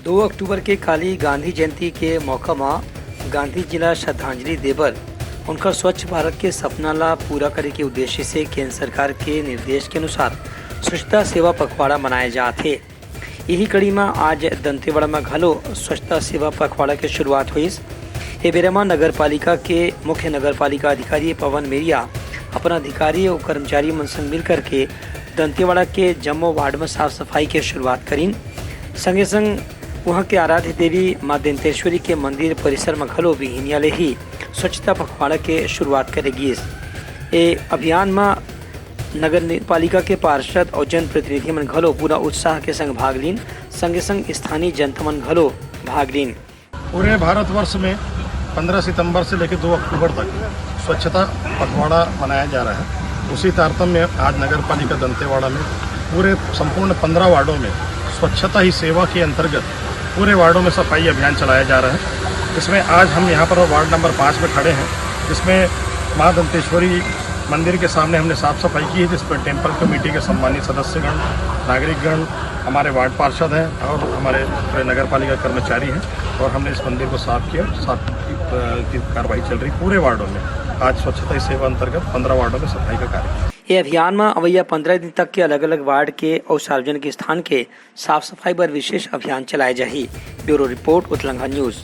2 अक्टूबर के काली गांधी जयंती के मौका में गांधी जिला श्रद्धांजलि देवर उनका स्वच्छ भारत के सपना ला पूरा करे के उद्देश्य से केंद्र सरकार के निर्देश के अनुसार स्वच्छता सेवा पखवाड़ा मनाए जाते। यही कड़ी में आज दंतेवाड़ा में घलो स्वच्छता सेवा पखवाड़ा की शुरुआत हुई। ये बेरा में नगर पालिका के मुख्य नगर पालिका अधिकारी पवन मेरिया अपना अधिकारी और कर्मचारी मन संग मिल करके दंतेवाड़ा के जम्मू वार्ड में साफ सफाई की शुरुआत करी। संगे संग वहाँ के आराध्य देवी माँ दंतेश्वरी के मंदिर परिसर में घलो भी हिनियाले ही स्वच्छता पखवाड़ा के शुरुआत करेगी। ये अभियान में नगर पालिका के पार्षद और जनप्रतिनिधि मन घलो पूरा उत्साह के संग भाग लीन। संगे संग स्थानीय जनता मन घलो भाग लीन। पूरे भारतवर्ष में 15 सितंबर से लेकर 2 अक्टूबर तक स्वच्छता पखवाड़ा मनाया जा रहा है। उसी तारतम्य में आज नगर पालिका दंतेवाड़ा में पूरे संपूर्ण 15 वार्डों में स्वच्छता ही सेवा के अंतर्गत पूरे वार्डों में सफाई अभियान चलाया जा रहा है। इसमें आज हम यहाँ पर वार्ड नंबर 5 में खड़े हैं, जिसमें माँ दंतेश्वरी मंदिर के सामने हमने साफ सफाई की है, जिस पर टेम्पल कमेटी के सम्मानित सदस्यगण, नागरिकगण, हमारे वार्ड पार्षद हैं और हमारे पूरे नगर पालिका कर्मचारी हैं, और हमने इस मंदिर को साफ किया। साफ की कार्रवाई चल रही पूरे वार्डों में। आज स्वच्छता सेवा अंतर्गत 15 वार्डों में सफाई का कार्य। ये अभियान में अवैया 15 दिन तक के अलग अलग वार्ड के और सार्वजनिक स्थान के साफ सफाई पर विशेष अभियान चलाए जाही। ब्यूरो रिपोर्ट उत्तलंघा न्यूज।